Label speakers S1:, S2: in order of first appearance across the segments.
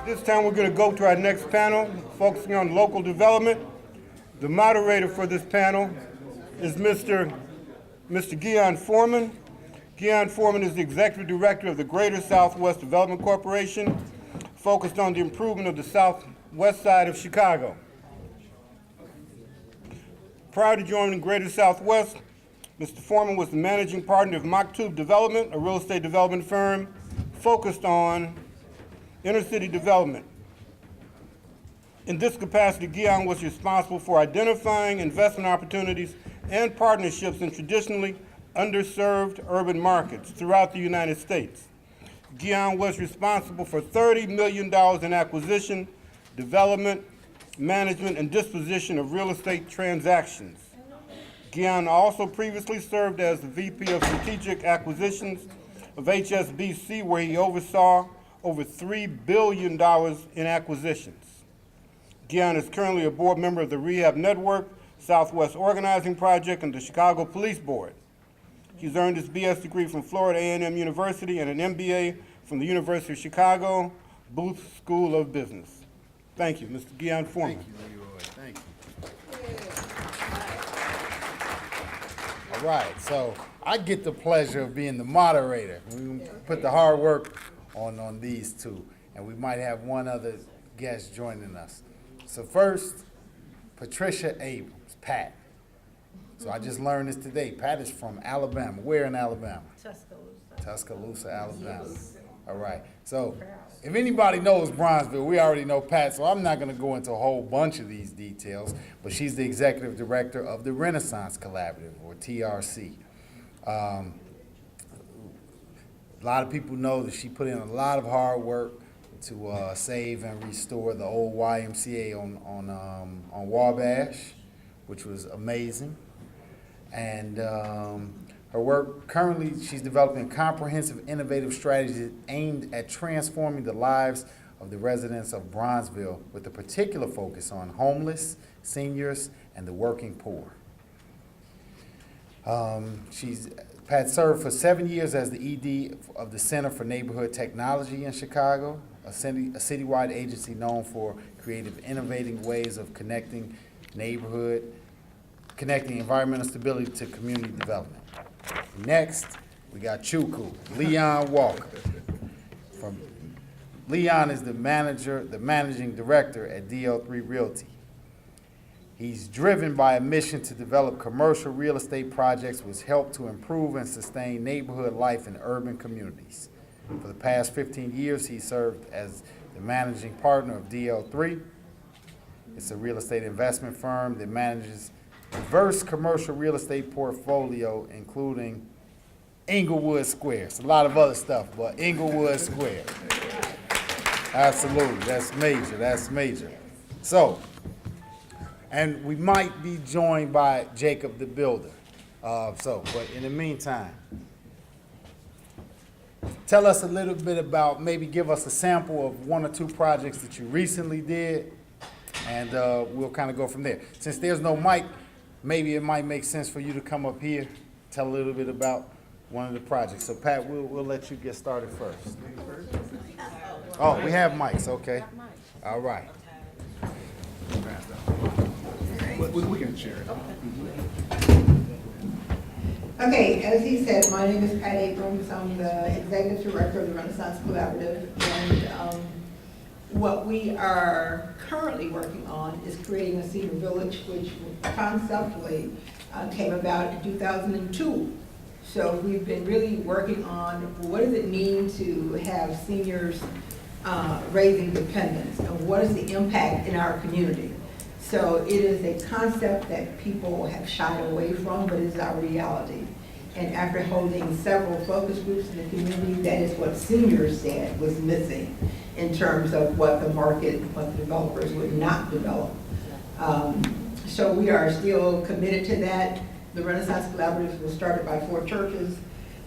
S1: This time we're going to go to our next panel, focusing on local development. The moderator for this panel is Mr. Guion Foreman. Guion Foreman is the Executive Director of the Greater Southwest Development Corporation, focused on the improvement of the southwest side of Chicago. Prior to joining Greater Southwest, Mr. Foreman was the managing partner of Maktub Development, a real estate development firm focused on inner city development. In this capacity, Guion was responsible for identifying investment opportunities and partnerships in traditionally underserved urban markets throughout the United States. Guion was responsible for $30 million in acquisition, development, management, and disposition of real estate transactions. Guion also previously served as the VP of Strategic Acquisitions of HSBC, where he oversaw over $3 billion in acquisitions. Guion is currently a board member of the Rehab Network, Southwest Organizing Project, and the Chicago Police Board. He's earned his BS degree from Florida A&M University and an MBA from the University of Chicago, Booth School of Business. Thank you, Mr. Guion Foreman.
S2: Thank you, Leroy. Thank you. All right, so I get the pleasure of being the moderator. We put the hard work on these two, and we might have one other guest joining us. So first, Patricia Abrams, Pat. So I just learned this today. Pat is from Alabama. Where in Alabama? Tuscaloosa, Alabama. All right. So if anybody knows Bronzeville, we already know Pat, so I'm not going to go into a whole bunch of these details, but she's the executive director of the Renaissance Collaborative, or TRC. A lot of people know that she put in a lot of hard work to save and restore the old YMCA on Wabash, which was amazing. And her work currently, she's developing comprehensive, innovative strategies aimed at transforming the lives of the residents of Bronzeville, with a particular focus on homeless, seniors, and the working poor. Pat served for 7 years as the ED of the Center for Neighborhood Technology in Chicago, a citywide agency known for creative, innovating ways of connecting environmental stability to community development. Next, we got Chukwu, Leon Walker. Leon is the managing director at DL3 Realty. He's driven by a mission to develop commercial real estate projects which help to improve and sustain neighborhood life in urban communities. For the past 15 years, he served as the managing partner of DL3. It's a real estate investment firm that manages diverse commercial real estate portfolio, including Inglewood Square. It's a lot of other stuff, but Inglewood Square. Absolutely, that's major. So, and we might be joined by Jacob the Builder. But in the meantime, tell us a little bit about, maybe give us a sample of one or two projects that you recently did, and we'll kind of go from there. Since there's no mic, maybe it might make sense for you to come up here, tell a little bit about one of the projects. So Pat, we'll let you get started first. Oh, we have mics, okay. All right.
S3: We can share it.
S4: Okay, as he said, my name is Pat Abrams. I'm the executive director of the Renaissance Collaborative, and what we are currently working on is creating a senior village, which conceptually came about in 2002. So we've been really working on what does it mean to have seniors raising dependents, and what is the impact in our community. So it is a concept that people have shied away from, but is our reality. And after holding several focus groups in the community, that is what seniors said was missing in terms of what the market, what the developers would not develop. So we are still committed to that. The Renaissance Collaborative was started by 4 churches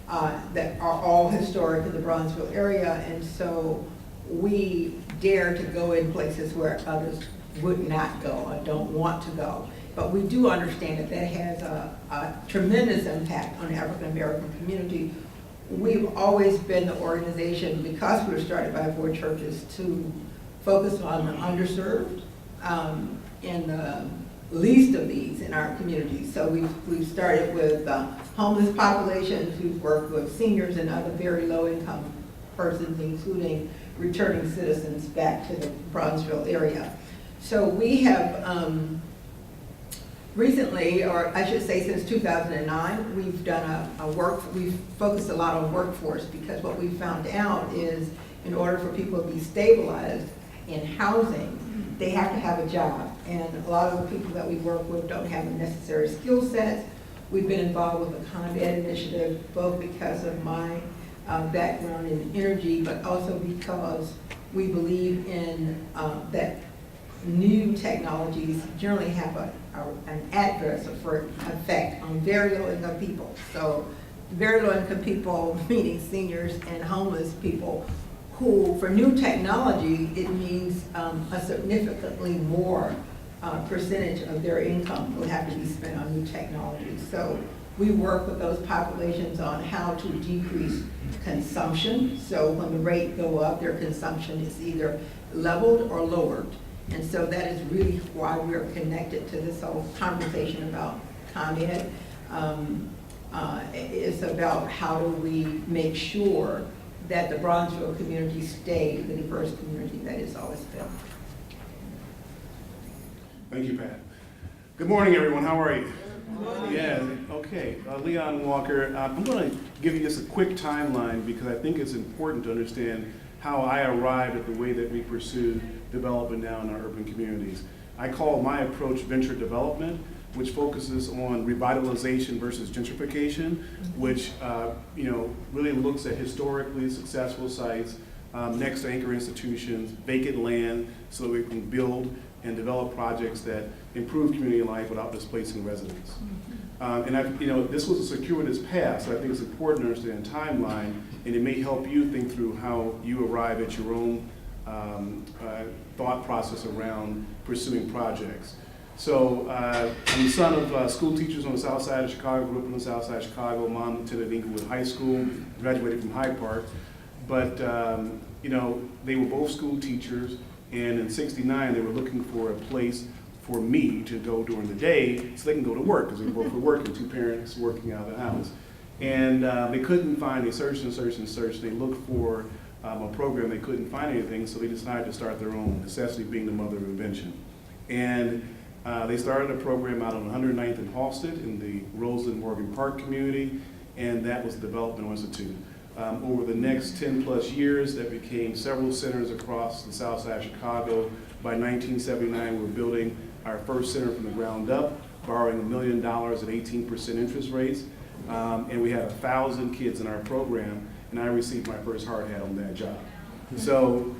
S4: that are all historic in the Bronzeville area, and so we dare to go in places where others would not go or don't want to go. But we do understand that that has a tremendous impact on the African American community. We've always been the organization, because we were started by 4 churches, to focused on the underserved, and the least of these in our community. So we've started with homeless populations, we've worked with seniors and other very low-income persons, including returning citizens back to the Bronzeville area. So we have recently, or I should say since 2009, we've done we've focused a lot on workforce, because what we found out is in order for people to be stabilized in housing, they have to have a job. And a lot of the people that we work with don't have the necessary skill sets. We've been involved with the ComEd initiative, both because of my background in energy, but also because we believe in that new technologies generally have an adverse effect on very low-income people. So very low-income people, meaning seniors and homeless people, who, for new technology, it means a significantly more percentage of their income will have to be spent on new technology. So we work with those populations on how to decrease consumption. So when the rate go up, their consumption is either leveled or lowered. And so that is really why we're connected to this whole conversation about ComEd. It's about how do we make sure that the Bronzeville community stay the diverse community that it's always been.
S3: Thank you, Pat. Good morning, everyone. How are you? Yeah, okay. Leon Walker. I'm going to give you just a quick timeline because I think it's important to understand how I arrived at the way that we pursue development now in our urban communities. I call my approach venture development, which focuses on revitalization versus gentrification, which really looks at historically successful sites next to anchor institutions, vacant land, so we can build and develop projects that improve community life without displacing residents. This was a circuitous path, so I think it's important to understand timeline, and it may help you think through how you arrive at your own thought process around pursuing projects. So I'm the son of school teachers on the south side of Chicago, grew up on the south side of Chicago. Mom attended Inglewood High School, graduated from Hyde Park. But, they were both school teachers, and in '69 they were looking for a place for me to go during the day so they can go to work, because we both were working, two parents working out of the house. And they couldn't find, they searched and searched and searched. They looked for a program, they couldn't find anything, so they decided to start their own, necessity being the mother of invention. And they started a program out on 109th and Halsted in the Roseland Morgan Park community, and that was the Developmental Institute. Over the next 10 plus years, that became several centers across the south side of Chicago. By 1979, we were building our first center from the ground up, borrowing $1 million at 18% interest rates, and we had 1,000 kids in our program, and I received my first hard hat on that job. So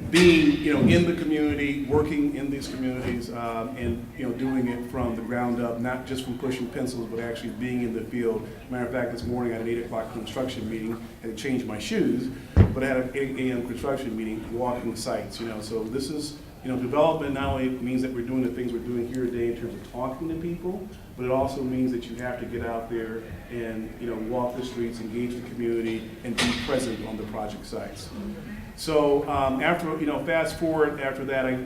S3: being in the community, working in these communities, and doing it from the ground up, not just from pushing pencils, but actually being in the field. Matter of fact, this morning I had an 8 o'clock construction meeting, had to change my shoes, but I had an 8 a.m. construction meeting, walking sites. So this is development not only means that we're doing the things we're doing here today in terms of talking to people, but it also means that you have to get out there and walk the streets, engage the community, and be present on the project sites. So after, fast forward after that, I,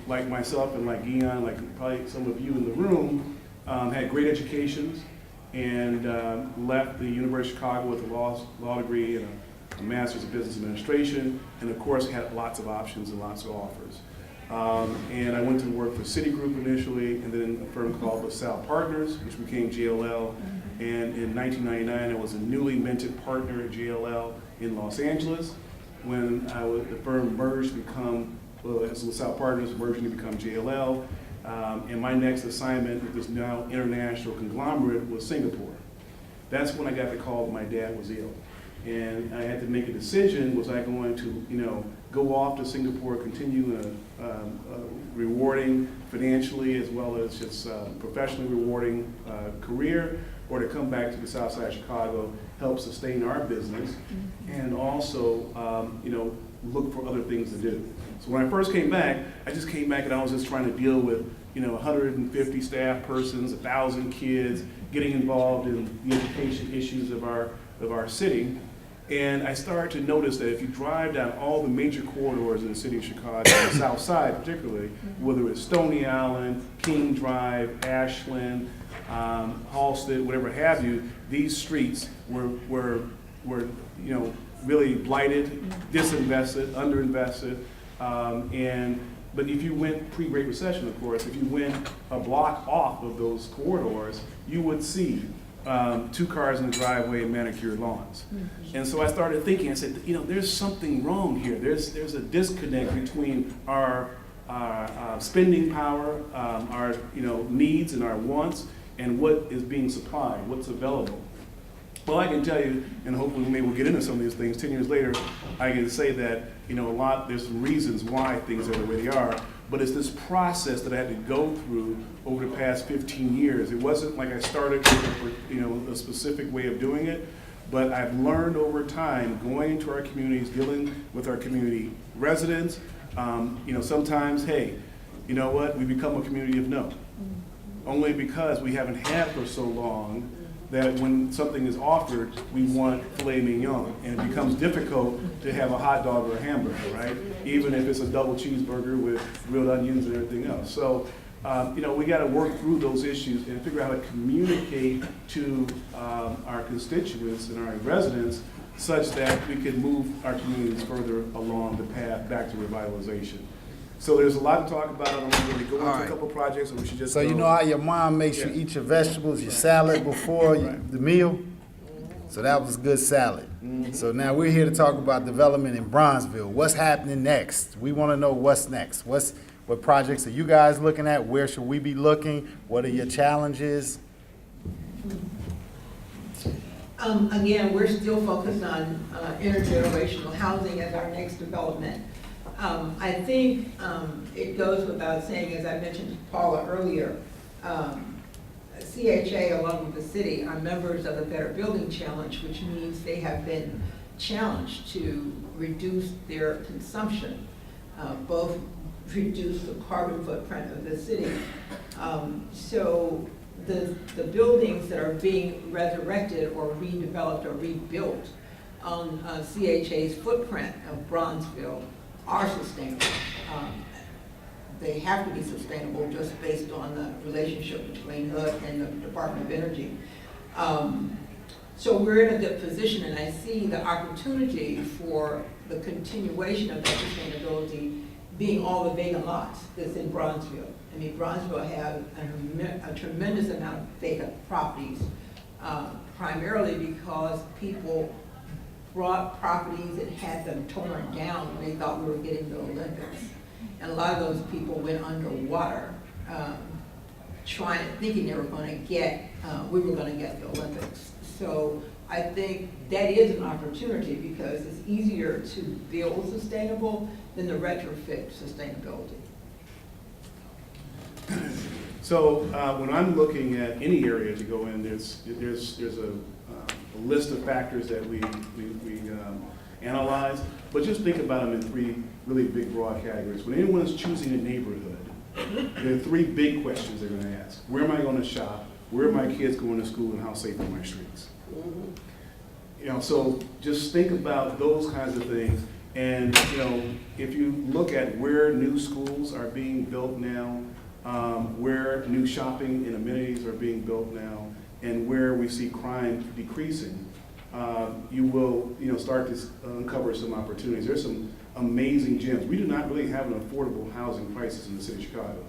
S3: like myself and like Guion, like probably some of you in the room, had great educations and left the University of Chicago with a law degree and a master's of business administration, and of course had lots of options and lots of offers. And I went to work for Citigroup initially, and then a firm called LaSalle Partners, which became JLL. And in 1999, I was a newly minted partner at JLL in Los Angeles. When the firm merged to become, as LaSalle Partners merging to become JLL, and my next assignment with this now international conglomerate was Singapore. That's when I got the call that my dad was ill. And I had to make a decision, was I going to go off to Singapore, continue a rewarding financially as well as just professionally rewarding career, or to come back to the south side of Chicago, help sustain our business, and also look for other things to do. So when I first came back, I just came back and I was just trying to deal with 150 staff persons, 1,000 kids, getting involved in the education issues of our city. And I started to notice that if you drive down all the major corridors in the city of Chicago, on the south side particularly, whether it's Stony Island, King Drive, Ashland, Halsted, whatever have you, these streets were really blighted, disinvested, underinvested, but if you went pre-Great Recession, of course, if you went a block off of those corridors, you would see 2 cars in the driveway and manicured lawns. And so I started thinking, I said, there's something wrong here. There's a disconnect between our spending power, our needs and our wants, and what is being supplied, what's available. Well, I can tell you, and hopefully maybe we'll get into some of these things, 10 years later, I can say that, there's some reasons why things are the way they are, but it's this process that I had to go through over the past 15 years. It wasn't like I started with, a specific way of doing it, but I've learned over time, going into our communities, dealing with our community residents, sometimes, hey, you know what, we become a community of no. Only because we haven't had for so long that when something is offered, we want filet mignon, and it becomes difficult to have a hot dog or a hamburger, right? Even if it's a double cheeseburger with grilled onions and everything else. So, we got to work through those issues and figure out how to communicate to our constituents and our residents such that we can move our communities further along the path back to revitalization. So there's a lot to talk about. I don't want to really go into a couple projects, or we should just
S2: So you know how your mom makes you eat your vegetables, your salad before the meal? So that was good salad. So now we're here to talk about development in Bronzeville. What's happening next? We want to know what's next. What projects are you guys looking at? Where should we be looking? What are your challenges?
S4: Again, we're still focused on intergenerational housing as our next development. I think it goes without saying, as I mentioned to Paula earlier, CHA along with the city are members of the Better Building Challenge, which means they have been challenged to reduce their consumption, both reduce the carbon footprint of the city. So the buildings that are being resurrected or redeveloped or rebuilt on CHA's footprint of Bronzeville are sustainable. They have to be sustainable just based on the relationship between HUD and the Department of Energy. So we're in a good position, and I see the opportunity for the continuation of that sustainability being all the vacant lots that's in Bronzeville. I mean, Bronzeville has a tremendous amount of vacant properties, primarily because people brought properties and had them torn down when they thought we were getting the Olympics. And a lot of those people went underwater, thinking they were going to get, we were going to get the Olympics. So I think that is an opportunity because it's easier to build sustainable than to retrofit sustainability.
S3: So when I'm looking at any area to go in, there's a list of factors that we analyze, but just think about them in 3 really big broad categories. When anyone is choosing a neighborhood, there are 3 big questions they're going to ask. Where am I going to shop? Where are my kids going to school, and how safe are my streets? So just think about those kinds of things. And if you look at where new schools are being built now, where new shopping and amenities are being built now, and where we see crime decreasing, you will start to uncover some opportunities. There's some amazing gems. We do not really have an affordable housing crisis in the city of Chicago.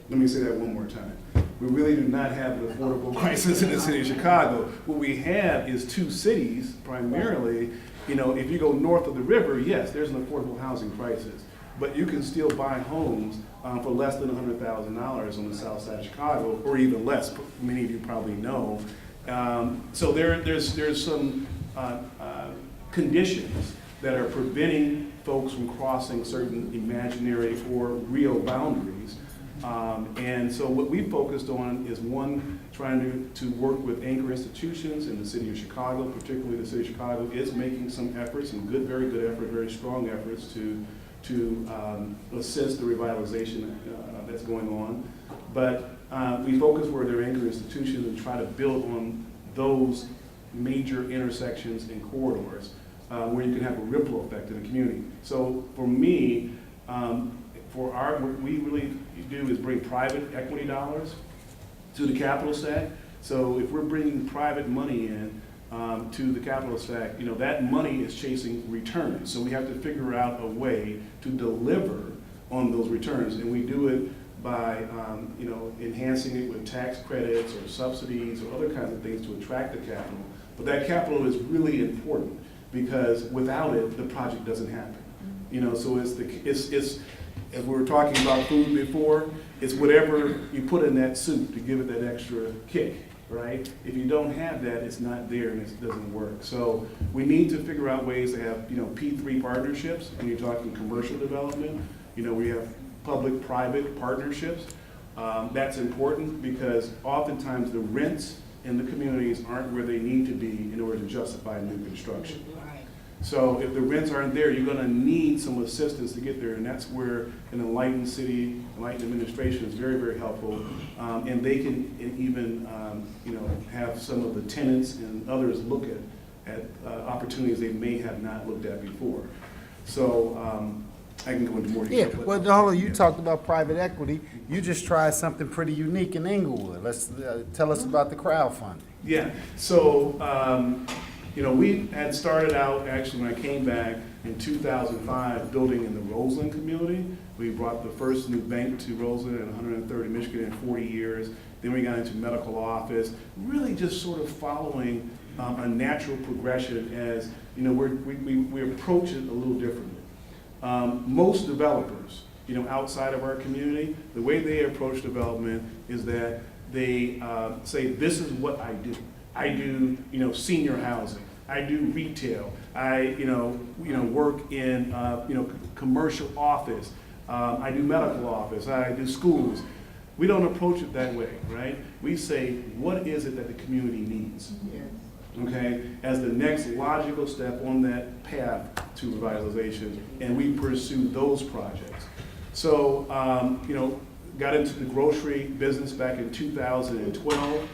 S3: Let me say that one more time. We really do not have an affordable crisis in the city of Chicago. What we have is 2 cities, primarily. If you go north of the river, yes, there's an affordable housing crisis. But you can still buy homes for less than $100,000 on the south side of Chicago, or even less. Many of you probably know. So there's some conditions that are preventing folks from crossing certain imaginary or real boundaries. And so what we focused on is, one, trying to work with anchor institutions in the city of Chicago, particularly the city of Chicago is making some efforts, and very good effort, very strong efforts to assist the revitalization that's going on. But we focus where there are anchor institutions and try to build on those major intersections and corridors where you can have a ripple effect in the community. So for me, what we really do is bring private equity dollars to the capital stack. So if we're bringing private money in to the capital stack, that money is chasing returns. So we have to figure out a way to deliver on those returns, and we do it by enhancing it with tax credits or subsidies or other kinds of things to attract the capital. But that capital is really important because without it, the project doesn't happen. So it's as we were talking about food before, it's whatever you put in that soup to give it that extra kick, right? If you don't have that, it's not there and it doesn't work. So we need to figure out ways to have, P3 partnerships when you're talking commercial development. We have public-private partnerships. That's important because oftentimes the rents in the communities aren't where they need to be in order to justify new construction. So if the rents aren't there, you're going to need some assistance to get there, and that's where an enlightened city, enlightened administration is very, very helpful, and they can even, have some of the tenants and others look at opportunities they may have not looked at before. So I can go into more
S2: Yeah,
S3: detail.
S2: well, hold on, you talked about private equity. You just tried something pretty unique in Inglewood. Let's tell us about the crowdfunding.
S3: Yeah, so, we had started out, actually, when I came back in 2005, building in the Roseland community. We brought the first new bank to Roseland in 130 Michigan in 40 years. Then we got into medical office, really just sort of following a natural progression as, we approach it a little differently. Most developers, outside of our community, the way they approach development is that they say, this is what I do. I do, senior housing. I do retail. I, work in, commercial office. I do medical office. I do schools. We don't approach it that way, right? We say, what is it that the community needs? Okay, as the next logical step on that path to revitalization, and we pursue those projects. So, got into the grocery business back in 2012.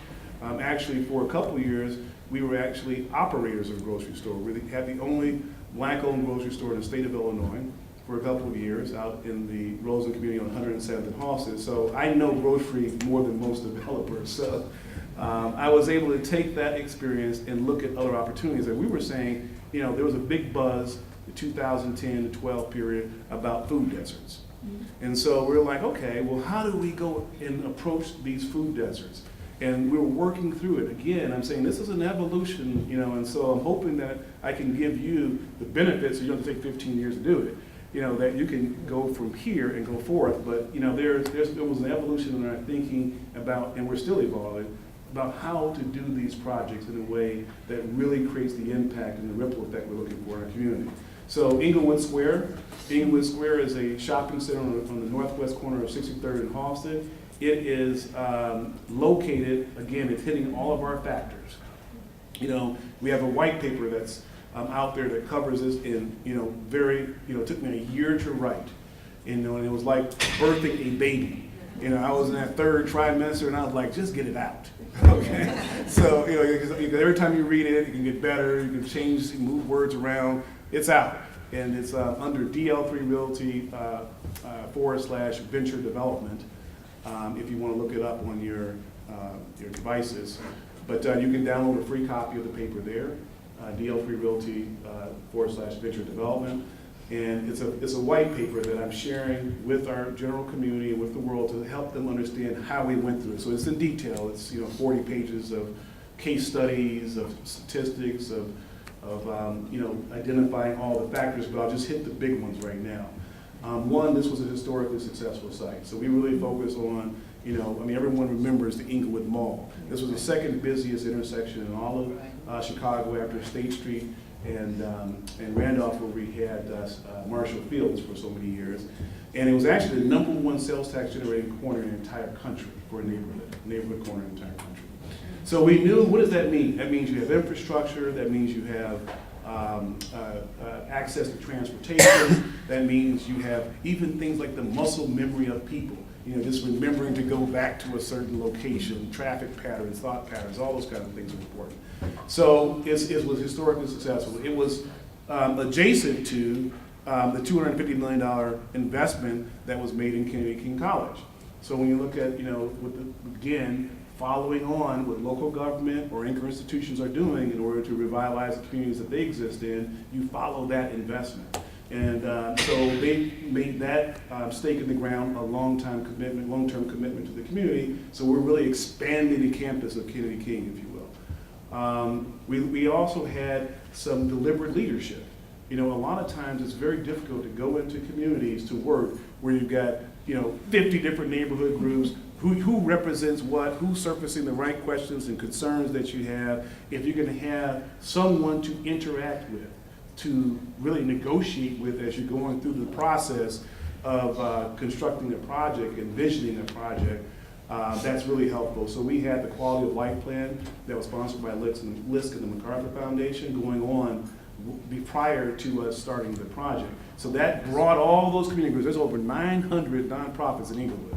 S3: Actually, for a couple of years, we were actually operators of a grocery store. We had the only black-owned grocery store in the state of Illinois for a couple of years out in the Roseland community on 107th and Halsted. So I know grocery more than most developers. So I was able to take that experience and look at other opportunities. And we were saying, there was a big buzz in 2010 to 12 period about food deserts. And so we were like, okay, well, how do we go and approach these food deserts? And we were working through it. Again, I'm saying this is an evolution, and so I'm hoping that I can give you the benefits, so you don't have to take 15 years to do it, that you can go from here and go forth. But, there was an evolution in our thinking about, and we're still evolving, about how to do these projects in a way that really creates the impact and the ripple effect we're looking for in our community. So Inglewood Square is a shopping center on the northwest corner of 63rd and Halsted. It is located, again, it's hitting all of our factors. We have a white paper that's out there that covers this in, it took me a year to write. And it was like birthing a baby. I was in that third trimester and I was like, just get it out. Okay. So, because every time you read it, you can get better, you can change, move words around. It's out. And it's under DL3 Realty / venture development. If you want to look it up on your devices. But you can download a free copy of the paper there, DL3 Realty / venture development. And it's a white paper that I'm sharing with our general community and with the world to help them understand how we went through it. So it's in detail. It's 40 pages of case studies, of statistics, of identifying all the factors, but I'll just hit the big ones right now. One, this was a historically successful site. So we really focus on, everyone remembers the Inglewood Mall. This was the second busiest intersection in all of Chicago after State Street and Randolph, where we had Marshall Fields for so many years. And it was actually the #1 sales tax generating corner in the entire country for a neighborhood corner in the entire country. So we knew, what does that mean? That means you have infrastructure, that means you have access to transportation. That means you have even things like the muscle memory of people. You know, just remembering to go back to a certain location, traffic patterns, thought patterns, all those kind of things are important. So it was historically successful. It was adjacent to the $250 million investment that was made in Kennedy King College. So when you look at, you know, again, following on what local government or anchor institutions are doing in order to revitalize the communities that they exist in, you follow that investment. And so they made that stake in the ground a long-term commitment to the community. So we're really expanding the campus of Kennedy King, if you will. We also had some deliberate leadership. You know, a lot of times it's very difficult to go into communities to work where you've got, you know, 50 different neighborhood groups, who represents what, who's surfacing the right questions and concerns that you have, if you're going to have someone to interact with, to really negotiate with as you're going through the process of constructing a project, envisioning a project, that's really helpful. So we had the quality of life plan that was sponsored by LISC and the MacArthur Foundation going on prior to us starting the project. So that brought all those community groups. There's over 900 nonprofits in Inglewood.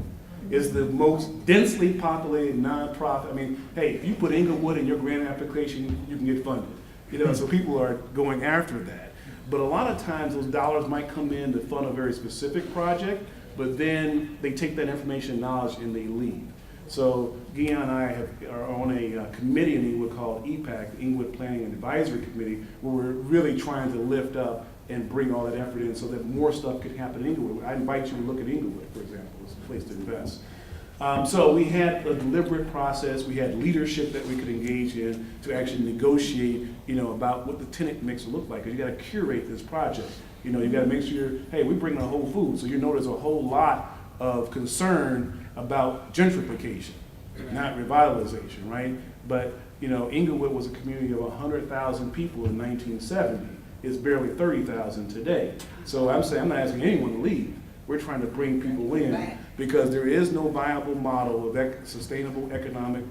S3: It's the most densely populated nonprofit. I mean, hey, if you put Inglewood in your grant application, you can get funded. You know, so people are going after that. But a lot of times those dollars might come in to fund a very specific project, but then they take that information and knowledge and they leave. So Guion and I are on a committee in Inglewood called EPAC, the Inglewood Planning and Advisory Committee, where we're really trying to lift up and bring all that effort in so that more stuff can happen in Inglewood. I invite you to look at Inglewood, for example. It's a place to invest. So we had a deliberate process. We had leadership that we could engage in to actually negotiate, you know, about what the tenant mix will look like. Because you got to curate this project. You know, you got to make sure, hey, we bring in a Whole Foods, so you know there's a whole lot of concern about gentrification, not revitalization, right? But you know, Inglewood was a community of 100,000 people in 1970. It's barely 30,000 today. So I'm saying I'm not asking anyone to leave. We're trying to bring people in because there is no viable model of sustainable economic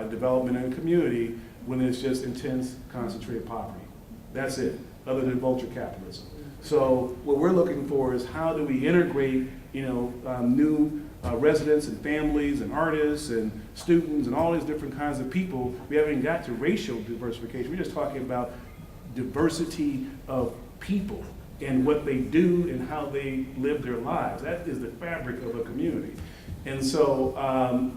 S3: development in a community when it's just intense, concentrated poverty. That's it, other than vulture capitalism. So what we're looking for is how do we integrate, you know, new residents and families and artists and students and all these different kinds of people. We haven't even got to racial diversification. We're just talking about diversity of people and what they do and how they live their lives. That is the fabric of a community. And so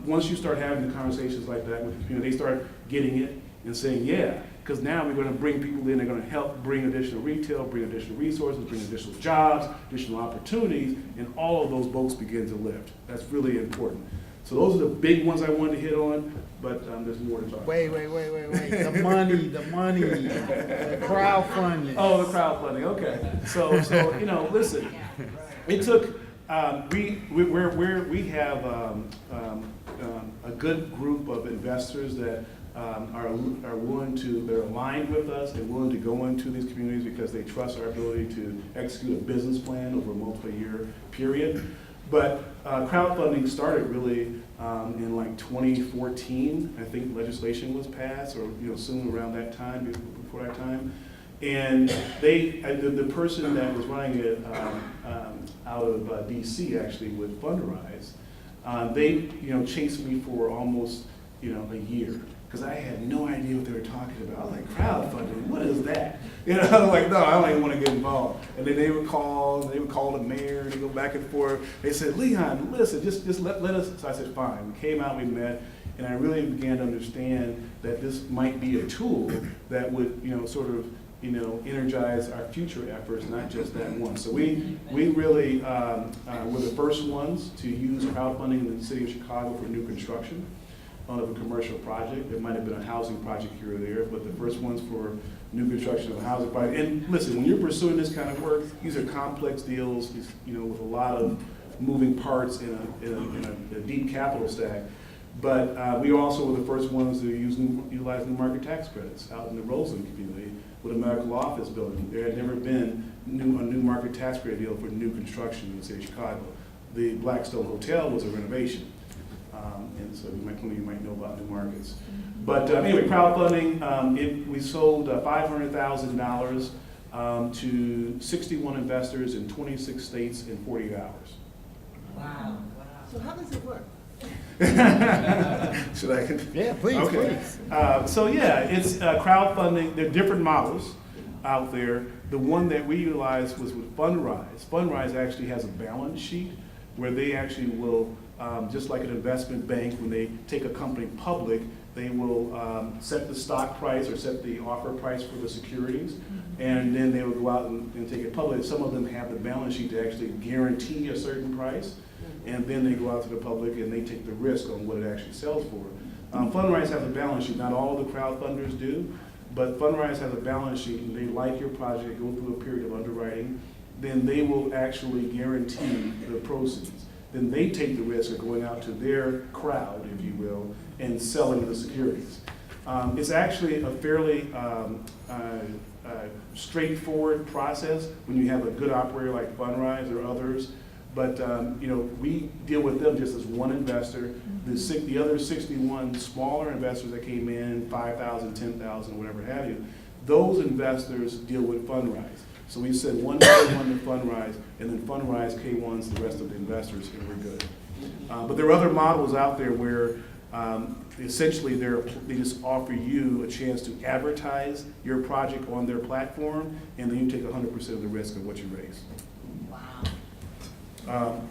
S3: once you start having the conversations like that with the community, they start getting it and saying, yeah, because now we're going to bring people in, they're going to help bring additional retail, bring additional resources, bring additional jobs, additional opportunities, and all of those boats begin to lift. That's really important. So those are the big ones I wanted to hit on, but there's more to talk about.
S2: Wait. The money, the crowdfunding.
S3: Oh, the crowdfunding, okay. So you know, listen, it took, we have a good group of investors that are willing to, they're aligned with us, they're willing to go into these communities because they trust our ability to execute a business plan over a multi-year period. But crowdfunding started really in like 2014. I think legislation was passed, or you know, soon around that time, before that time. And the person that was running it out of DC actually with Fundrise, they chased me for almost a year. Because I had no idea what they were talking about. I was like, crowdfunding, what is that? I was like, no, I don't even want to get involved. And then they would call the mayor, and they go back and forth. They said, Leon, listen, just let us. So I said, fine. We came out, we met, and I really began to understand that this might be a tool that would, energize our future efforts, not just that one. So we really were the first ones to use crowdfunding in the city of Chicago for new construction of a commercial project. There might have been a housing project here or there, but the first ones for new construction of a housing project. And listen, when you're pursuing this kind of work, these are complex deals, with a lot of moving parts in a deep capital stack. But we also were the first ones to utilize new market tax credits out in the Roseland community with a medical office building. There had never been a new market tax credit deal for new construction in the city of Chicago. The Blackstone Hotel was a renovation. And so some of you might know about New Markets. But anyway, crowdfunding, we sold $500,000 to 61 investors in 26 states in 48 hours.
S5: Wow. So how does it work?
S3: Should I?
S2: Yeah, please,
S3: Okay.
S2: please.
S3: So yeah, it's crowdfunding. There are different models out there. The one that we utilized was with Fundrise. Fundrise actually has a balance sheet where they actually will, just like an investment bank, when they take a company public, they will set the stock price or set the offer price for the securities, and then they will go out and take it public. Some of them have the balance sheet to actually guarantee a certain price, and then they go out to the public and they take the risk on what it actually sells for. Fundrise has a balance sheet. Not all the crowdfunders do, but Fundrise has a balance sheet, and they like your project, go through a period of underwriting, then they will actually guarantee the proceeds. Then they take the risk of going out to their crowd, if you will, and selling the securities. It's actually a fairly straightforward process when you have a good operator like Fundrise or others. But you know, we deal with them just as one investor. The other 61 smaller investors that came in, 5,000, 10,000, whatever have you, those investors deal with Fundrise. So we send one K1 to Fundrise, and then Fundrise K1s the rest of the investors, and we're good. But there are other models out there where essentially they just offer you a chance to advertise your project on their platform, and then you take 100% of the risk of what you raise.
S5: Wow.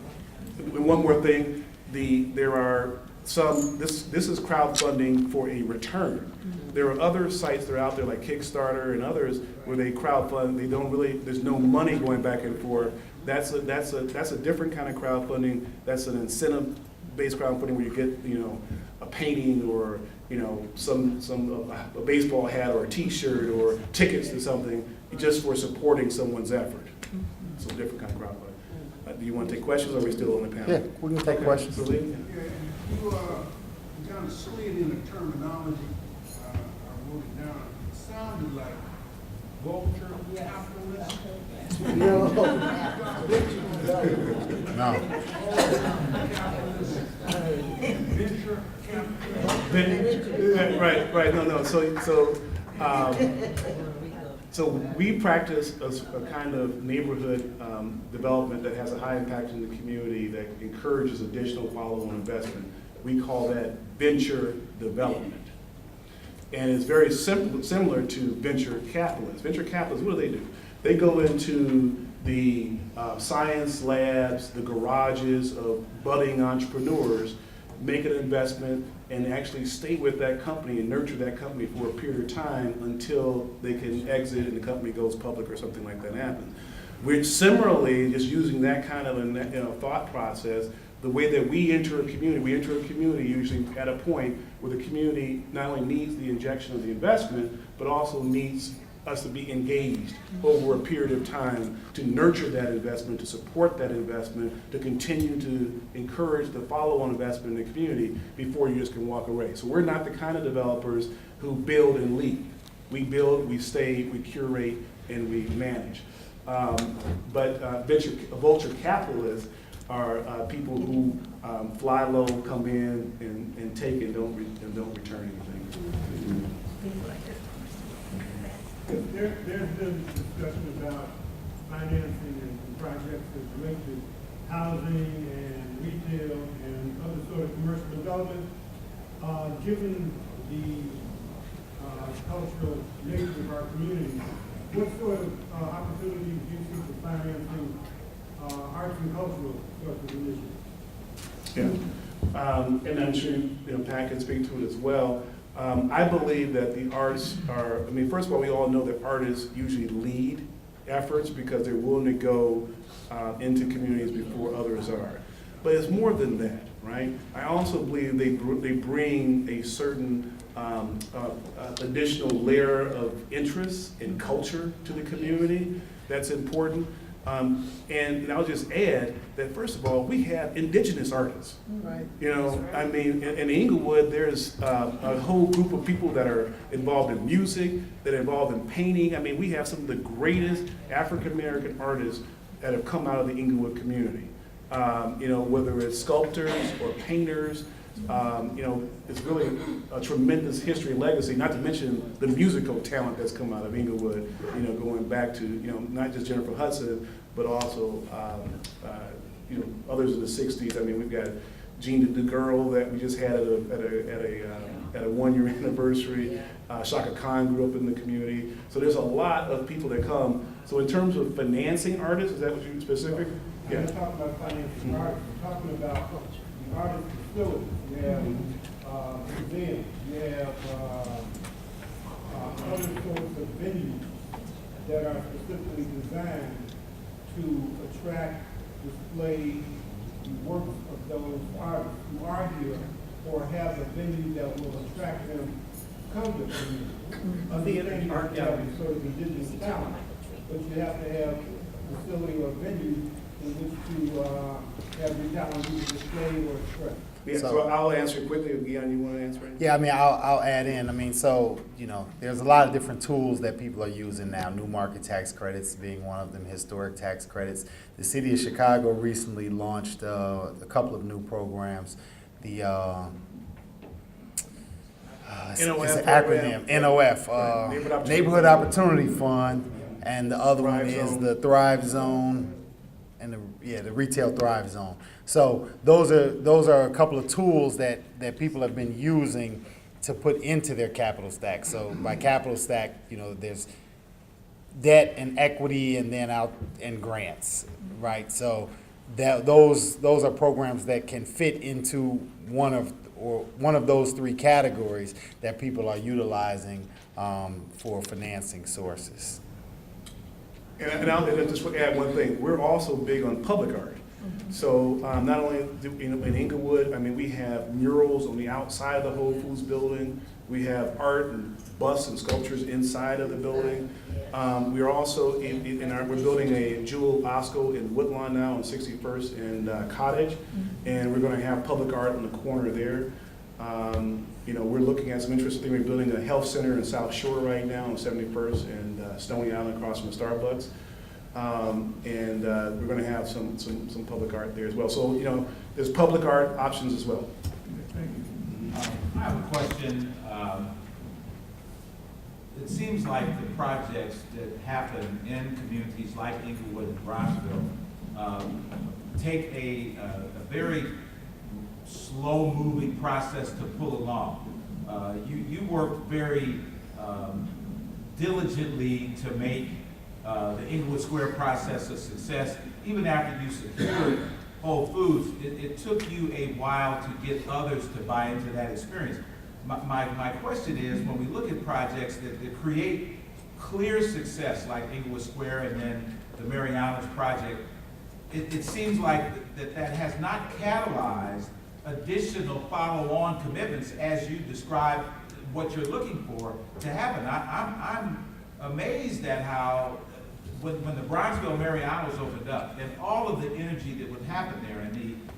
S3: And one more thing, there are some, this is crowdfunding for a return. There are other sites that are out there like Kickstarter and others where they crowdfund, they don't really, there's no money going back and forth. That's a different kind of crowdfunding. That's an incentive-based crowdfunding where you get, you know, a painting or, you know, a baseball hat or a T-shirt or tickets to something just for supporting someone's effort. So different kind of crowdfunding. Do you want to take questions, or are we still on the panel?
S2: Yeah, we're gonna take questions.
S3: So Lee?
S6: You kind of slid in the terminology, I wrote it down, it sounded like vulture capitalist.
S2: No.
S6: Venture capitalist.
S3: Right, no. So we practice a kind of neighborhood development that has a high impact in the community that encourages additional follow-on investment. We call that venture development. And it's very similar to venture capitalists. Venture capitalists, what do? They go into the science labs, the garages of budding entrepreneurs, make an investment, and actually stay with that company and nurture that company for a period of time until they can exit and the company goes public or something like that happens. We're similarly just using that kind of a thought process. The way that we enter a community usually at a point where the community not only needs the injection of the investment, but also needs us to be engaged over a period of time to nurture that investment, to support that investment, to continue to encourage the follow-on investment in the community before you just can walk away. So we're not the kind of developers who build and leave. We build, we stay, we curate, and we manage. But vulture capitalists are people who fly low, come in, and take and don't return anything.
S6: There's been discussion about financing and projects that relate to housing and retail and other sort of commercial development. Given the cultural nature of our community, what sort of opportunities do you see for financing arts and cultural sorts of initiatives?
S3: Yeah, and I'm sure Pat can speak to it as well. I believe that the arts are, first of all, we all know that artists usually lead efforts because they're willing to go into communities before others are. But it's more than that, right? I also believe they bring a certain additional layer of interest and culture to the community that's important. And I'll just add that, first of all, we have indigenous artists.
S5: Right.
S3: In Inglewood, there's a whole group of people that are involved in music, that are involved in painting. We have some of the greatest African-American artists that have come out of the Inglewood community. Whether it's sculptors or painters, You know, it's really a tremendous history and legacy, not to mention the musical talent that's come out of Inglewood, you know, going back to, you know, not just Jennifer Hudson, but also, you know, others in the 60s. I mean, we've got Jean the Girl that we just had at a 1-year anniversary. Shaka Khan grew up in the community. So there's a lot of people that come. So in terms of financing artists, is that what you're specific?
S6: I'm not talking about financing artists, I'm talking about the artist facilities. You have museums, you have other sorts of venues that are specifically designed to attract, display the works of those artists who are here, or have a venue that will attract them to come to the venue. Theater, art gallery, sort of indigenous talent, but you have to have a facility or venue in which to have your talent either display or express.
S3: Yeah, so I'll answer quickly. Guion, you want to answer anything?
S2: Yeah, I mean, I'll add in. I mean, so, you know, there's a lot of different tools that people are using now, new market tax credits being one of them, historic tax credits. The city of Chicago recently launched a couple of new programs. The it's an acronym, NOF, Neighborhood Opportunity Fund, and the other one is the Thrive Zone, and the Retail Thrive Zone. So those are a couple of tools that people have been using to put into their capital stack. So by capital stack, you know, there's debt and equity, and then and grants, right? So those are programs that can fit into one of those three categories that people are utilizing for financing sources.
S3: And I'll just add one thing. We're also big on public art. So not only in Inglewood, I mean, we have murals on the outside of the Whole Foods building. We have art and busts and sculptures inside of the building. We are also we're building a Jewel Osco in Woodlawn now on 61st and Cottage, and we're going to have public art on the corner there. You know, we're looking at some interesting things. We're building a health center in South Shore right now on 71st and Stony Island across from Starbucks. And we're going to have some public art there as well. So, you know, there's public art options as well.
S7: I have a question. It seems like the projects that happen in communities like Inglewood and Bronzeville take a very slow-moving process to pull along. You work very diligently to make the Inglewood Square process a success. Even after you secured Whole Foods, it took you a while to get others to buy into that experience. My question is, when we look at projects that create clear success, like Inglewood Square and then the Marianas project, it seems like that has not catalyzed additional follow-on commitments as you describe what you're looking for to happen. I'm amazed at how when the Bronzeville Marianas opened up and all of the energy that would happen there, and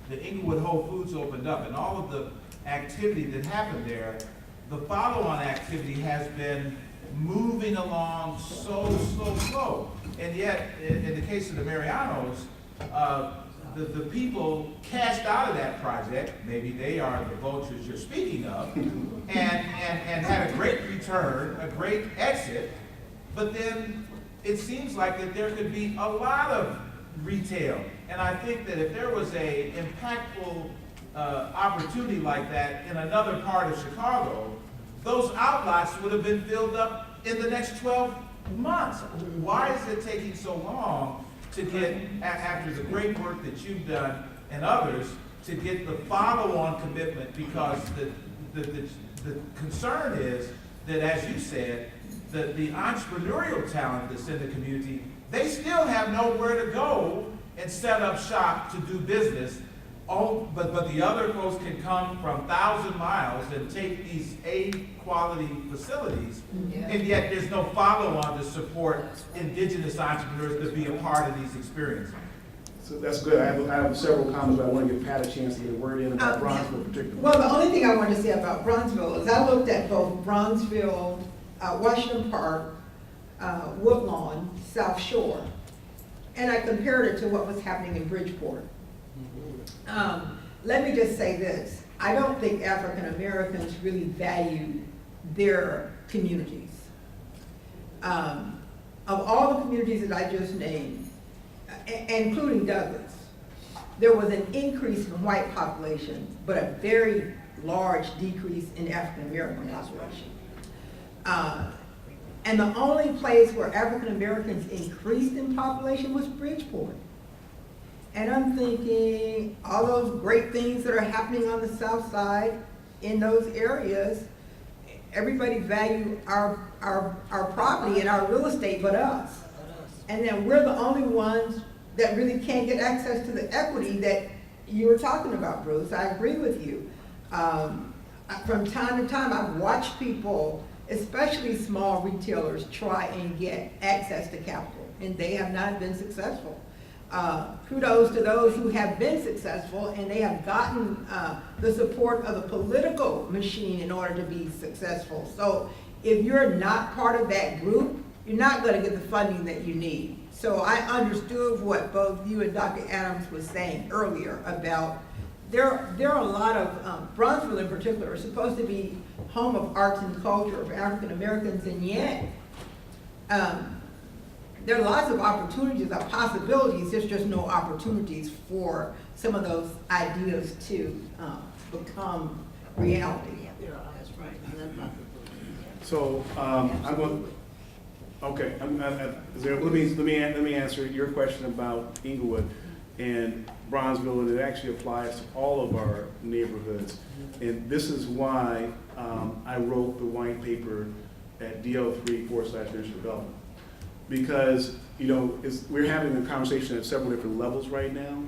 S7: the Inglewood Whole Foods opened up and all of the activity that happened there, the follow-on activity has been moving along slow. And yet, in the case of the Marianos, the people cashed out of that project, maybe they are the vultures you're speaking of, and had a great return, a great exit, but then it seems like that there could be a lot of retail. And I think that if there was a impactful opportunity like that in another part of Chicago, those outlots would have been filled up in the next 12 months. Why is it taking so long to get, after the great work that you've done and others, to get the follow-on commitment? Because the concern is that, as you said, the entrepreneurial talent that's in the community, they still have nowhere to go and set up shop to do business. Oh, but the other folks can come from 1,000 miles and take these A-quality facilities, and yet there's no follow-on to support indigenous entrepreneurs to be a part of these experiences.
S3: So that's good. I have several comments, but I want to give Pat a chance to get a word in about Bronzeville particularly.
S4: Well, the only thing I wanted to say about Bronzeville is I looked at both Bronzeville, Washington Park, Woodlawn, South Shore, and I compared it to what was happening in Bridgeport. let me just say this. I don't think African Americans really value their communities. Of all the communities that I just named, including Douglas, there was an increase in white population, but a very large decrease in African American population. And the only place where African Americans increased in population was Bridgeport. And I'm thinking, all those great things that are happening on the south side in those areas, everybody value our property and our real estate but us. And then we're the only ones that really can't get access to the equity that you were talking about, Bruce. I agree with you. From time to time, I've watched people, especially small retailers, try and get access to capital, and they have not been successful. Kudos to those who have been successful, and they have gotten the support of the political machine in order to be successful. So if you're not part of that group, you're not going to get the funding that you need. So I understood what both you and Dr. Adams was saying earlier about there are a lot of, Bronzeville in particular, is supposed to be home of arts and culture of African Americans, and yet there are lots of opportunities, of possibilities. There's just no opportunities for some of those ideas to become reality.
S5: Yeah, that's right. And that's not the-
S3: So, I'm going, okay, let me answer your question about Inglewood and Bronzeville, and it actually applies to all of our neighborhoods. And this is why I wrote the white paper at DL3/4/National Development. Because, you know, we're having a conversation at several different levels right now.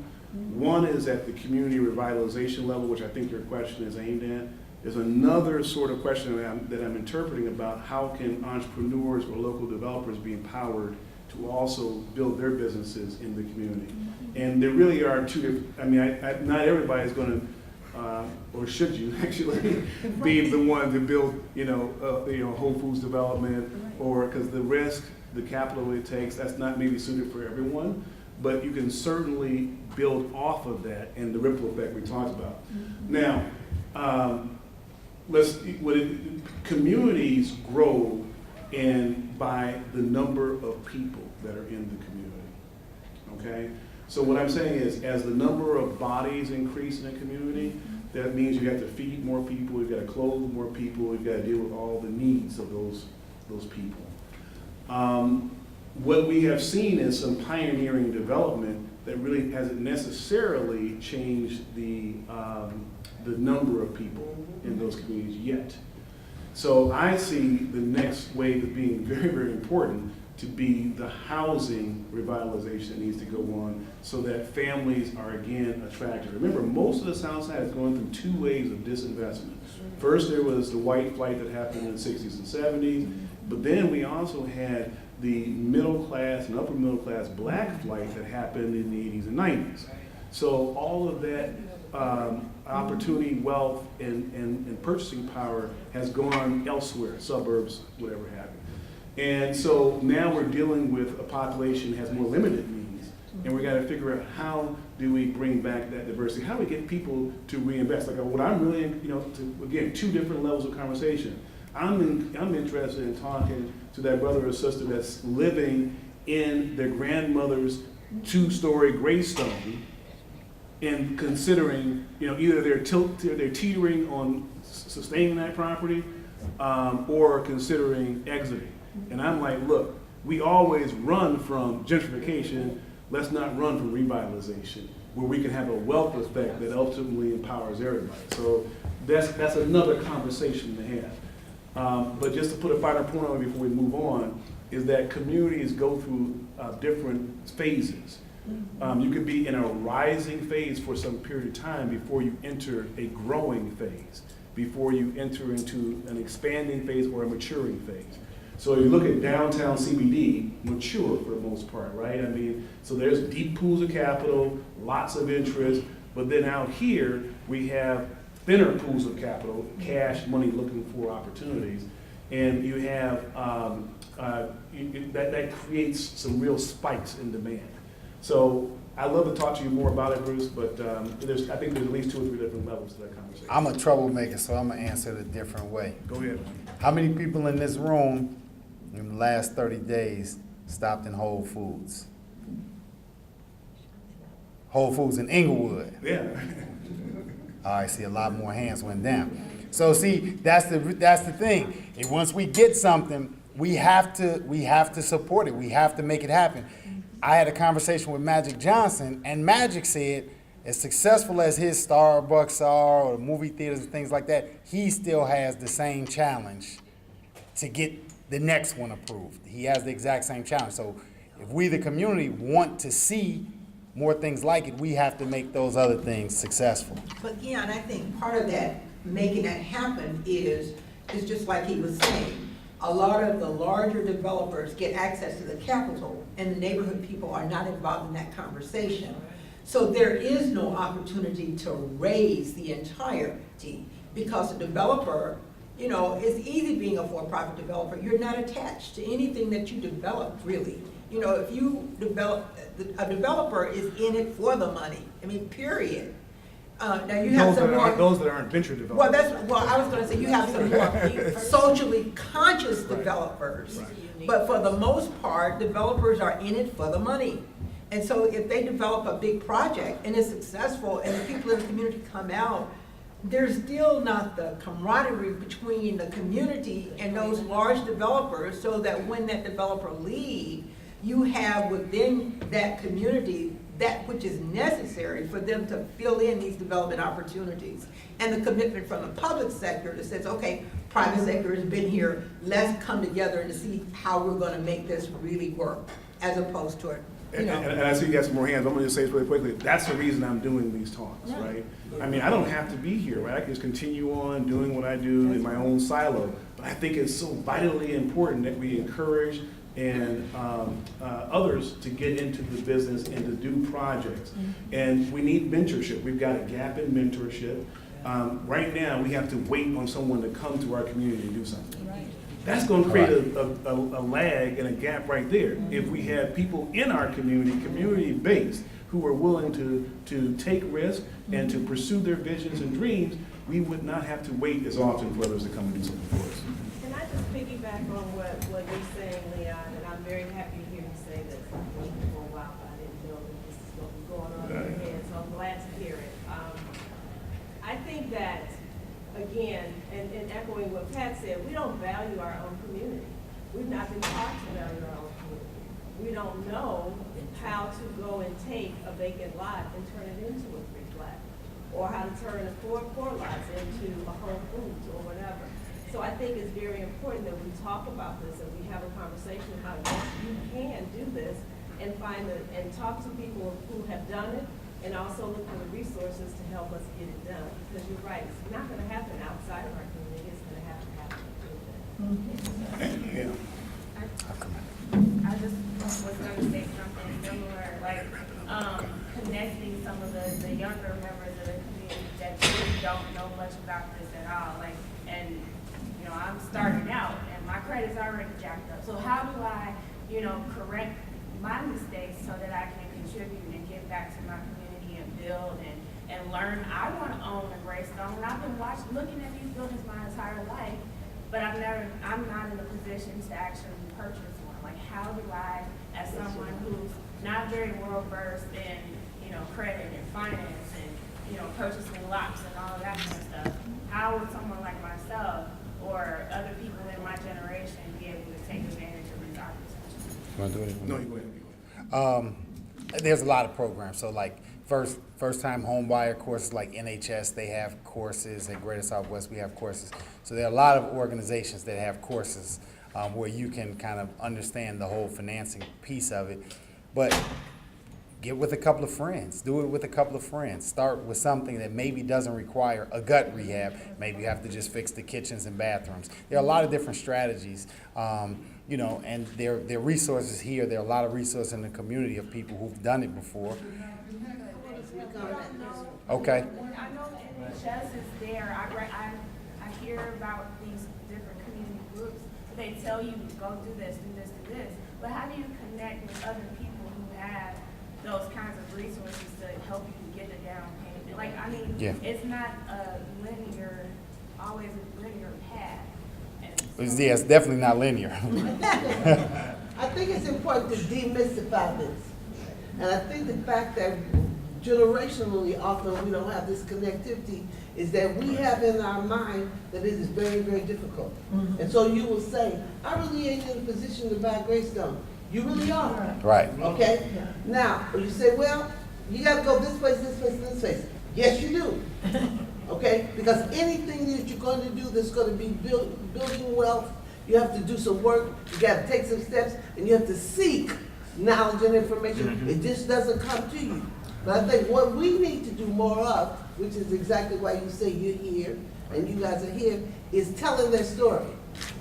S3: One is at the community revitalization level, which I think your question is aimed at. There's another sort of question that I'm interpreting about how can entrepreneurs or local developers be empowered to also build their businesses in the community. And there really are two different, I mean, not everybody is going to, or should you actually, be the one to build, Whole Foods development, or because the risk, the capital it takes, that's not maybe suited for everyone, but you can certainly build off of that and the ripple effect we talked about. Now, communities grow by the number of people that are in the community, okay? So what I'm saying is, as the number of bodies increase in a community, that means you have to feed more people, you've got to clothe more people, you've got to deal with all the needs of those people. What we have seen is some pioneering development that really hasn't necessarily changed the number of people in those communities yet. So I see the next wave as being very, very important to be the housing revitalization that needs to go on so that families are again attracted. Remember, most of the South Side is going through two waves of disinvestment. First, there was the white flight that happened in the 60s and 70s, but then we also had the middle class and upper middle class black flight that happened in the 80s and 90s. So all of that opportunity, wealth, and purchasing power has gone elsewhere, suburbs, whatever have you. And so now we're dealing with a population that has more limited needs, and we got to figure out how do we bring back that diversity? How do we get people to reinvest? Like what I'm really, again, two different levels of conversation. I'm interested in talking to that brother or sister that's living in their grandmother's two-story gravestone and considering, either they're teetering on sustaining that property or considering exiting. And I'm like, look, we always run from gentrification. Let's not run from revitalization, where we can have a wealth effect that ultimately empowers everybody. So that's another conversation to have. But just to put a finer point on it before we move on, is that communities go through different phases. You could be in a rising phase for some period of time before you enter a growing phase, before you enter into an expanding phase or a maturing phase. So you look at downtown CBD, mature for the most part, right? I mean, so there's deep pools of capital, lots of interest, but then out here, we have thinner pools of capital, cash, money looking for opportunities, and you have, that creates some real spikes in demand. So I'd love to talk to you more about it, Bruce, but I think there's at least 2 or 3 different levels to that conversation.
S2: I'm a troublemaker, so I'm gonna answer it a different way.
S3: Go ahead.
S2: How many people in this room in the last 30 days stopped in Whole Foods? Whole Foods in Inglewood.
S3: Yeah.
S2: I see a lot more hands went down. So see, that's the thing. And once we get something, we have to support it. We have to make it happen. I had a conversation with Magic Johnson, and Magic said, as successful as his Starbucks are, or movie theaters and things like that, he still has the same challenge to get the next one approved. He has the exact same challenge. So if we, the community, want to see more things like it, we have to make those other things successful.
S4: But yeah, and I think part of that, making that happen is just like he was saying. A lot of the larger developers get access to the capital, and the neighborhood people are not involved in that conversation. So there is no opportunity to raise the entirety, because the developer, you know, it's easy being a for-profit developer. You're not attached to anything that you develop, really. You know, if you develop, a developer is in it for the money. I mean, period. Now you have some more.
S3: Those that aren't venture developers.
S4: I was gonna say, you have some more socially conscious developers. But for the most part, developers are in it for the money. And so if they develop a big project and it's successful and the people in the community come out, there's still not the camaraderie between the community and those large developers, so that when that developer leaves, you have within that community that which is necessary for them to fill in these development opportunities. And the commitment from the public sector that says, okay, private sector has been here, let's come together and see how we're gonna make this really work, as opposed to, you know.
S3: And I see you got some more hands. I'm gonna just say this really quickly. That's the reason I'm doing these talks, right? I mean, I don't have to be here, right? I can just continue on doing what I do in my own silo. But I think it's so vitally important that we encourage and others to get into the business and to do projects. And we need mentorship. We've got a gap in mentorship. Right now, we have to wait on someone to come to our community and do something. That's going to create a lag and a gap right there. If we have people in our community, community-based, who are willing to take risks and to pursue their visions and dreams, we would not have to wait as often for others to come and do something for us.
S5: Can I just piggyback on what you're saying, Leon, and I'm very happy to hear you say this. I've been waiting for a while, but I didn't know that this is what was going on in your head, so I'm glad to hear it. I think that, again, and echoing what Pat said, we don't value our own community. We've not been taught to value our own community. We don't know how to go and take a vacant lot and turn it into a free flat, or how to turn four lots into a Whole Foods or whatever. So I think it's very important that we talk about this and we have a conversation how you can do this and and talk to people who have done it, and also look for the resources to help us get it done. Because you're right, it's not going to happen outside of our community, it's going to have to happen within it.
S8: I just was going to say something similar, like connecting some of the younger members of the community that really don't know much about this at all. Like, and you know, I'm starting out and my credit's already jacked up. So how do I, you know, correct my mistakes so that I can contribute and give back to my community and build and learn? I want to own a Greystone, and I've been looking at these buildings my entire life, but I'm not in a position to actually purchase one. Like, how do I, as someone who's not very well versed in, you know, credit and finance and, you know, purchasing lots and all of that kind of stuff, how would someone like myself or other people in my generation be able to take advantage of these opportunities?
S2: You want to do it?
S3: No, you go ahead.
S2: There's a lot of programs. So like first-time home buyer courses like NHS, they have courses. At Greater Southwest, we have courses. So there are a lot of organizations that have courses where you can kind of understand the whole financing piece of it. But get with a couple of friends. Do it with a couple of friends. Start with something that maybe doesn't require a gut rehab. Maybe you have to just fix the kitchens and bathrooms. There are a lot of different strategies. You know, and there are resources here. There are a lot of resources in the community of people who've done it before. Okay.
S8: I know NHS is there. I hear about these different community groups. They tell you, go do this, do this, do this. But how do you connect with other people who have those kinds of resources to help you get a down payment. Like, I mean,
S2: Yeah.
S8: it's not always a linear path. And so-
S2: Yeah, it's definitely not linear.
S9: I think it's important to demystify this. And I think the fact that generationally often we don't have this connectivity is that we have in our mind that it is very, very difficult. And so you will say, I really ain't in a position to buy Greystone. You really are.
S2: Right.
S9: Okay? Now, you say, well, you gotta go this place, this place, this place. Yes, you do. Okay? Because anything that you're going to do that's going to be building wealth, you have to do some work, you gotta take some steps, and you have to seek knowledge and information. It just doesn't come to you. But I think what we need to do more of, which is exactly why you say you're here, and you guys are here, is telling their story.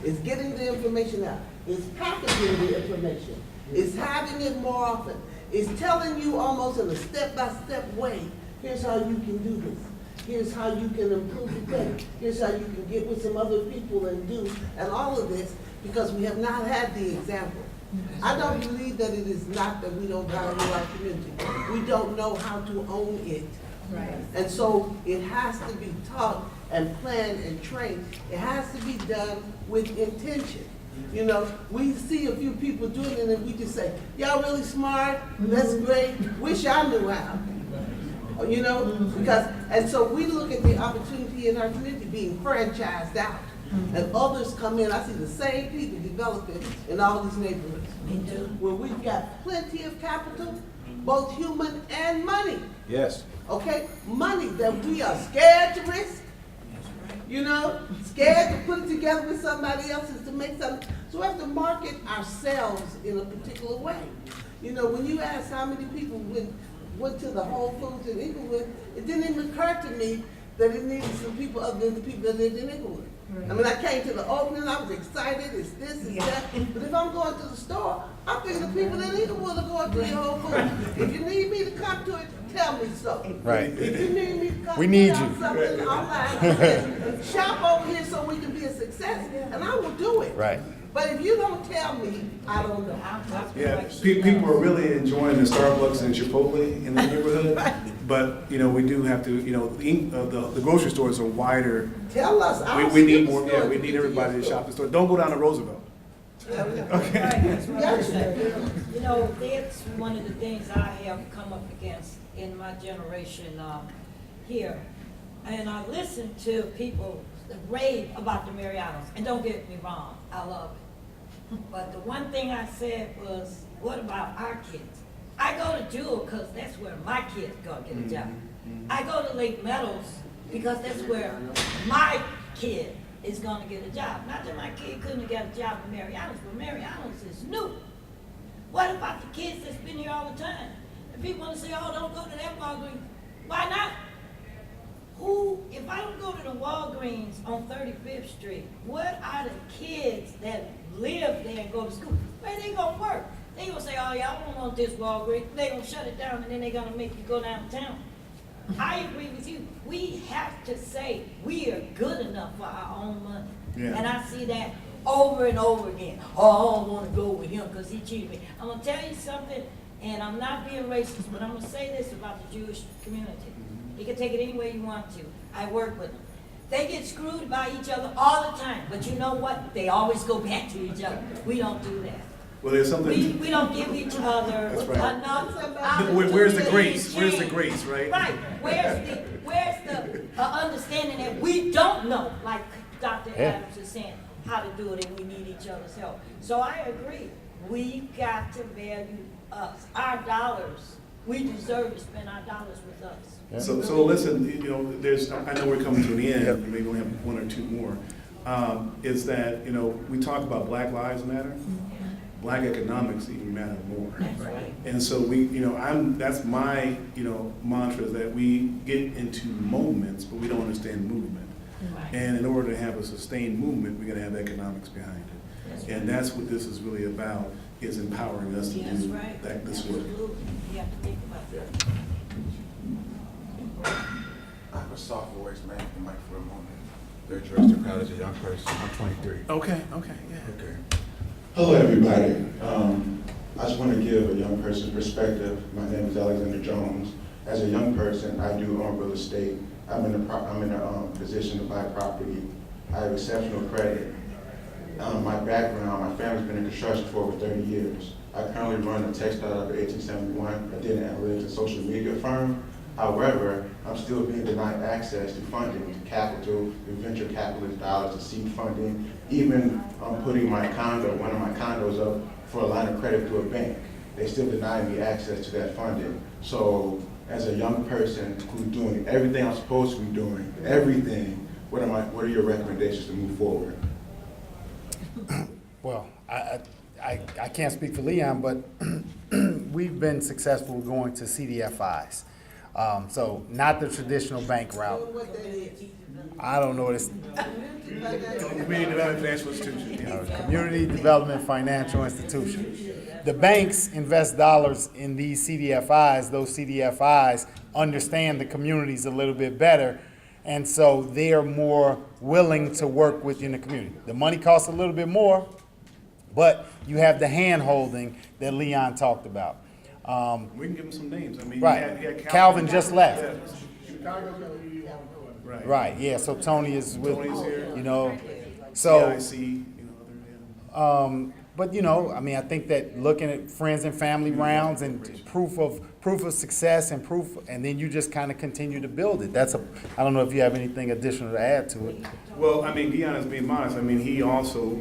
S9: Is getting the information out. Is packaging the information. Is having it more often. Is telling you almost in a step-by-step way, here's how you can do this. Here's how you can improve your thing. Here's how you can get with some other people and do, and all of this, because we have not had the example. I don't believe that it is not that we don't value our community. We don't know how to own it.
S4: Right.
S9: And so it has to be taught and planned and trained. It has to be done with intention. You know, we see a few people doing it and we just say, y'all really smart, that's great, wish I knew how. You know, because, and so we look at the opportunity in our community being franchised out. And others come in, I see the same people developing in all these neighborhoods. Where we've got plenty of capital, both human and money.
S7: Yes.
S9: Okay, money that we are scared to risk, you know, scared to put it together with somebody else's to make something. So we have to market ourselves in a particular way. You know, when you ask how many people went to the Whole Foods in Inglewood, it didn't even occur to me that it needed some people other than the people that lived in Inglewood. I mean, I came to the opening, I was excited, it's this, it's that. But if I'm going to the store, I think the people in Inglewood are going to the Whole Foods. If you need me to come to it, tell me so.
S2: Right.
S9: If you need me to come
S2: We need
S9: put out
S2: you.
S9: something online, shop over here so we can be a success, and I will do it.
S2: Right.
S9: But if you don't tell me, I don't know.
S3: Yeah, people are really enjoying the Starbucks and Chipotle in the neighborhood, but, you know, we do have to, you know, the grocery stores are wider.
S9: Tell us. I'll
S3: We need
S9: skip
S3: more,
S9: the
S3: yeah,
S9: store
S3: we
S9: to
S3: need
S9: get
S3: everybody to
S9: your
S3: shop the store. Don't go down to Roosevelt.
S9: Gotcha.
S10: You know, that's one of the things I have come up against in my generation here. And I listen to people rave about the Marianos, and don't get me wrong, I love it. But the one thing I said was, what about our kids? I go to Jewel because that's where my kids go get a job. I go to Lake Meadows because that's where my kid is going to get a job. Not that my kid couldn't have got a job at Marianos, but Marianos is new. What about the kids that's been here all the time? And people want to say, oh, don't go to that Walgreens. Why not? If I don't go to the Walgreens on 35th Street, what are the kids that live there and go to school? Where they gonna work? They gonna say, oh, y'all don't want this Walgreens. They gonna shut it down and then they gonna make you go downtown. I agree with you. We have to say we are good enough for our own money.
S3: Yeah.
S10: And I see that over and over again. Oh, I don't wanna go with him because he cheated me. I'm gonna tell you something, and I'm not being racist, but I'm gonna say this about the Jewish community. You can take it any way you want to. I work with them. They get screwed by each other all the time, but you know what? They always go back to each other. We don't do that.
S3: Well, there's something.
S10: We don't give each other
S3: That's right.
S10: enough
S3: Where's the
S10: opportunity
S3: grace?
S10: to
S3: Where's the
S10: change.
S3: grace, right?
S10: Right. Where's the understanding that we don't know, like Dr. Adams is saying, how to do it, and we need each other's help. So I agree. We got to value us, our dollars. We deserve to spend our dollars with us.
S3: So listen, you know, I know we're coming to the end, and maybe we'll have one or two more. Is that, you know, we talk about Black Lives Matter, Black economics even matter more.
S10: That's right.
S3: And so that's my, you know, mantra, is that we get into moments, but we don't understand movement.
S10: Right.
S3: And in order to have a sustained movement, we gotta have economics behind it. And that's what this is really about, is empowering us to
S10: That's
S3: do
S10: right.
S3: that this way.
S10: Absolutely. You have to think about that.
S11: I'm a sophomore, man, the mic for a moment. Very trusted crowd as a young person. I'm 23.
S3: Okay, yeah.
S11: Okay. Hello, everybody. I just want to give a young person's perspective. My name is Alexander Jones. As a young person, I do own real estate. I'm in a position to buy property. I have exceptional credit. My background, my family's been in construction for over 30 years. I currently run a tech startup in 1871, a data analytics and social media firm. However, I'm still being denied access to funding, to capital, to venture capitalist dollars, to seed funding. Even I'm putting my condo, one of my condos up for a line of credit through a bank. They still deny me access to that funding. So as a young person who's doing everything I'm supposed to be doing, everything, what are your recommendations to move forward?
S2: Well, I can't speak for Leon, but we've been successful going to CDFIs. So not the traditional bank route. I don't know this.
S3: Community Development Financial Institution.
S2: Community Development Financial Institution. The banks invest dollars in these CDFIs. Those CDFIs understand the communities a little bit better, and so they are more willing to work within the community. The money costs a little bit more, but you have the hand-holding that Leon talked about.
S3: We can give him some names. I mean,
S2: Right.
S3: you had
S2: Calvin just left.
S3: Yeah. Right.
S2: Right, yeah, so Tony is with,
S3: Tony's here.
S2: you know, so,
S3: CIC, you know, other.
S2: but you know, I mean, I think that looking at friends and family rounds and proof of success and and then you just kind of continue to build it. I don't know if you have anything additional to add to it.
S3: Well, I mean, Dion is being modest. I mean, he also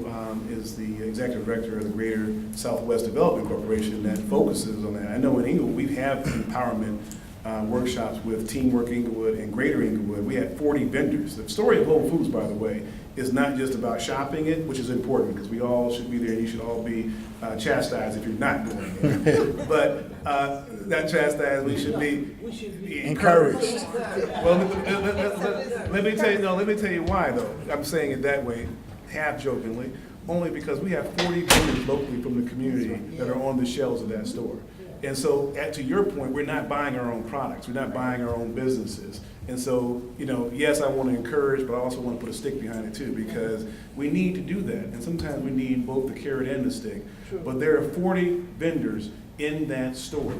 S3: is the executive director of the Greater Southwest Development Corporation that focuses on that. I know in Inglewood, we have empowerment workshops with Teamwork Inglewood and Greater Inglewood. We had 40 vendors. The story of Whole Foods, by the way, is not just about shopping it, which is important because we all should be there and you should all be chastised if you're not going there. But not chastised, we should be encouraged. Well, let me tell you why though. I'm saying it that way, half jokingly, only because we have 40 vendors locally from the community that are on the shelves of that store. And so, to your point, we're not buying our own products. We're not buying our own businesses. And so, you know, yes, I want to encourage, but I also want to put a stick behind it too, because we need to do that. And sometimes we need both the carrot and the stick. But there are 40 vendors in that store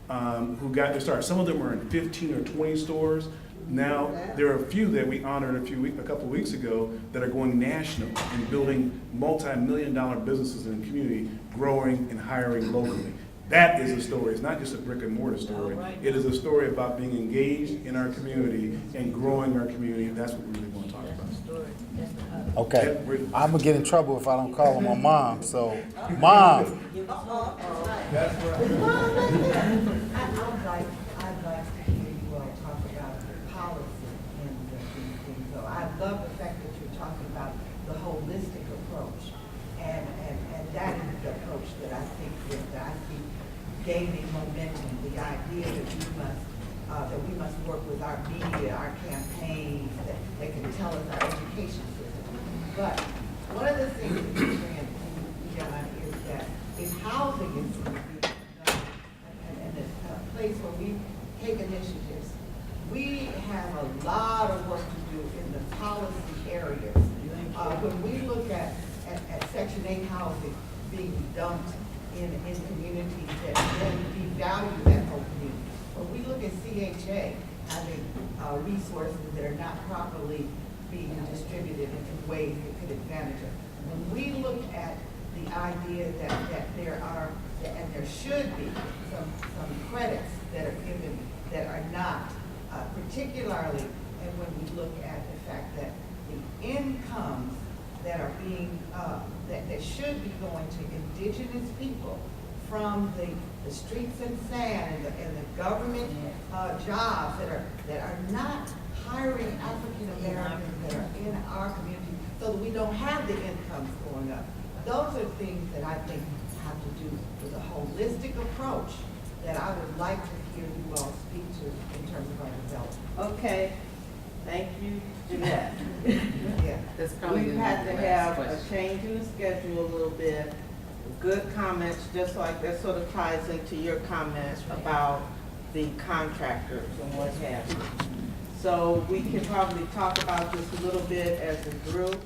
S3: who got their start. Some of them are in 15 or 20 stores. Now, there are a few that we honored a couple of weeks ago that are going national and building multi-million-dollar businesses in the community, growing and hiring locally. That is a story. It's not just a brick and mortar story. It is a story about being engaged in our community and growing our community. That's what we really want to talk about.
S2: Okay, I'm gonna get in trouble if I don't call her my mom, so, Mom.
S4: I'd like to hear you all talk about the policy and these things. So I love the fact that you're talking about the holistic approach. And that is the approach that I think that I see gaining momentum. The idea that we must work with our media, our campaigns, that can tell us our education system. But one of the things that you're saying, John, is that if housing is to be done, and it's a place where we take initiatives, we have a lot of work to do in the policy areas. When we look at Section 8 housing being dumped in communities that then devalue that whole community. When we look at CHA having resources that are not properly being distributed in ways that could advantage us. When we look at the idea that there are, and there should be some credits that are given that are not, particularly, and when we look at the fact that the incomes that are being, that should be going to indigenous people from the streets and sand and the government jobs that are not hiring African Americans that are in our community so that we don't have the incomes going up. Those are things that I think have to do with a holistic approach that I would like to hear you all speak to in terms of our development.
S12: Okay, thank you, Jeanette.
S4: Yeah.
S12: We've had to have a change in the schedule a little bit. Good comments, just like that sort of ties into your comments about the contractors and what have you. So we can probably talk about this a little bit as a group.